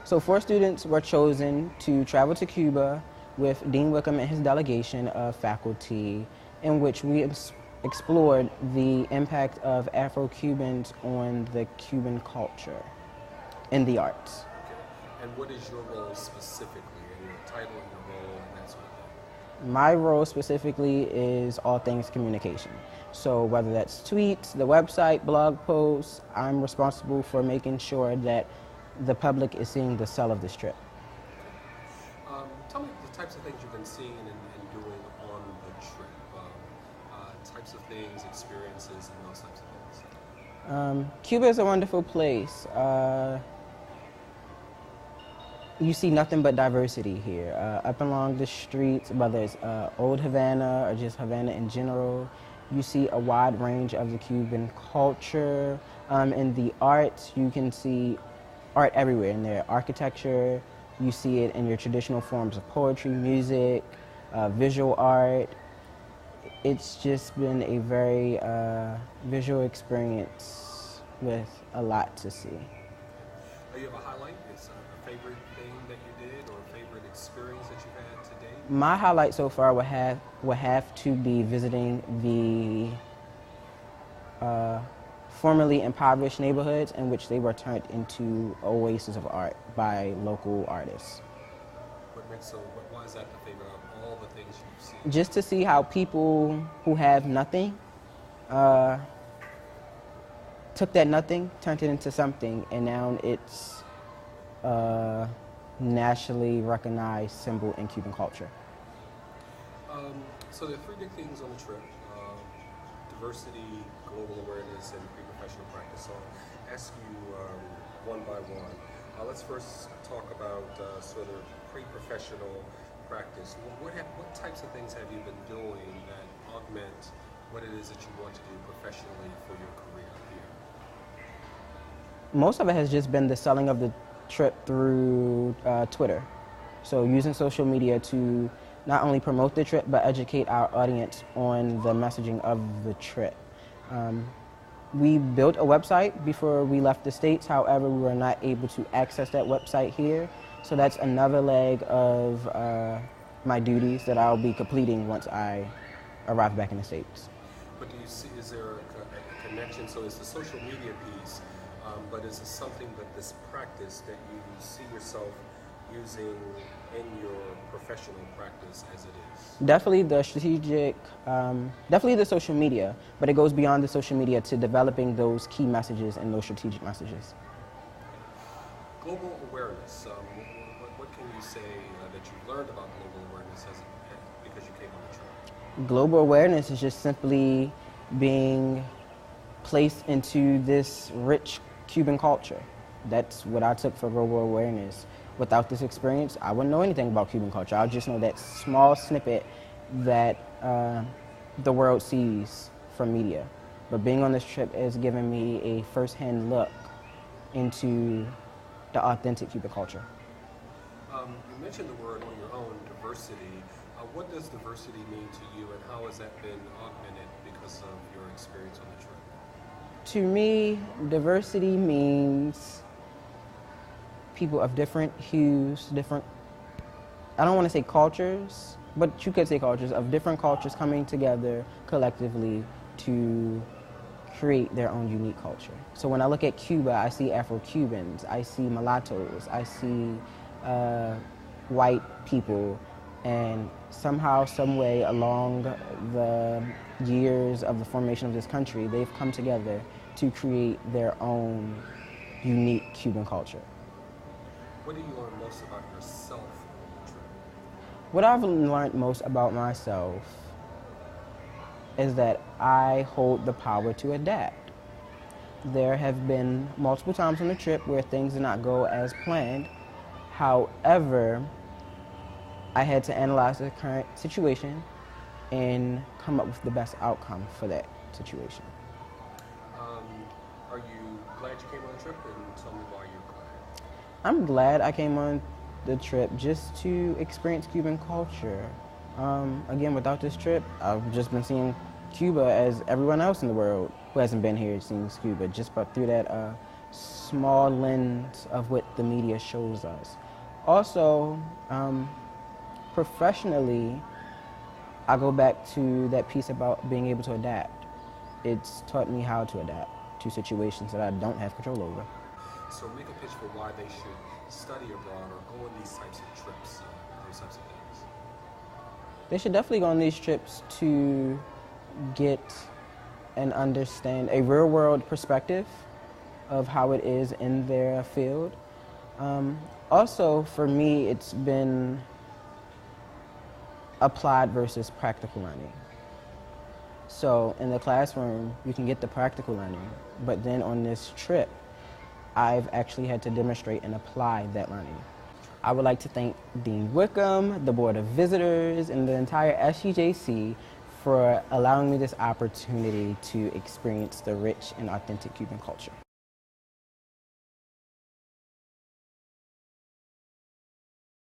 So 4 students were chosen to travel to Cuba with Dean Wickham and his delegation of faculty, in which we explored the impact of Afro-Cubans on the Cuban culture and the arts. Okay. And what is your role specifically, and your title and your role and that sort of thing? My role specifically is all things communication. So whether that's tweets, the website, blog posts, I'm responsible for making sure that the public is seeing the sell of this trip. Tell me the types of things you've been seeing and doing on the trip. Types of things, experiences, and those types of things. Cuba is a wonderful place. You see nothing but diversity here. Up and along the streets, whether it's old Havana or just Havana in general, you see a wide range of the Cuban culture. In the arts, you can see art everywhere in there. Architecture, you see it in your traditional forms of poetry, music, visual art. It's just been a very visual experience with a lot to see. Do you have a highlight? It's a favorite thing that you did or a favorite experience that you've had today? My highlight so far would have to be visiting the formerly impoverished neighborhoods in which they were turned into oases of art by local artists. Why is that the favorite of all the things you've seen? Just to see how people who have nothing took that nothing, turned it into something, and now it's a nationally recognized symbol in Cuban culture. So there are 3 big things on the trip: diversity, global awareness, and pre-professional practice. So I'll ask you one by one. Let's first talk about sort of pre-professional practice. What types of things have you been doing that augment what it is that you want to do professionally for your career here? Most of it has just been the selling of the trip through Twitter. So using social media to not only promote the trip, but educate our audience on the messaging of the trip. We built a website before we left the States, however, we were not able to access that website here. So that's another leg of my duties that I'll be completing once I arrive back in the States. But do you see, is there a connection? So it's the social media piece, but is it something that this practice that you see yourself using in your professional practice as it is? Definitely the strategic, definitely the social media, but it goes beyond the social media to developing those key messages and those strategic messages. Global awareness, what can you say that you've learned about global awareness because you came on the trip? Global awareness is just simply being placed into this rich Cuban culture. That's what I took for global awareness. Without this experience, I wouldn't know anything about Cuban culture. I would just know that small snippet that the world sees from media. But being on this trip has given me a first-hand look into the authentic Cuban culture. You mentioned the word on your own, diversity. What does diversity mean to you, and how has that been augmented because of your experience on the trip? To me, diversity means people of different hues, I don't want to say cultures, but you could say cultures, of different cultures coming together collectively to create their own unique culture. So when I look at Cuba, I see Afro-Cubans, I see mulattoes, I see white people, and somehow, some way along the years of the formation of this country, they've come together to create their own unique Cuban culture. What do you learn most about yourself on the trip? What I've learned most about myself is that I hold the power to adapt. There have been multiple times on the trip where things did not go as planned. However, I had to analyze the current situation and come up with the best outcome for that situation. Are you glad you came on the trip, and tell me why you're glad? I'm glad I came on the trip just to experience Cuban culture. Again, without this trip, I've just been seeing Cuba as everyone else in the world who hasn't been here seeing Cuba, just through that small lens of what the media shows us. Also, professionally, I go back to that piece about being able to adapt. It's taught me how to adapt to situations that I don't have control over. So make a pitch for why they should study abroad or go on these types of trips, those types of things. They should definitely go on these trips to get and understand a real world perspective of how it is in their field. Also, for me, it's been applied versus practical learning. So in the classroom, you can get the practical learning, but then on this trip, I've actually had to demonstrate and apply that learning. I would like to thank Dean Wickham, the Board of Visitors, and the entire SUJC for allowing me this opportunity to experience the rich and authentic Cuban culture.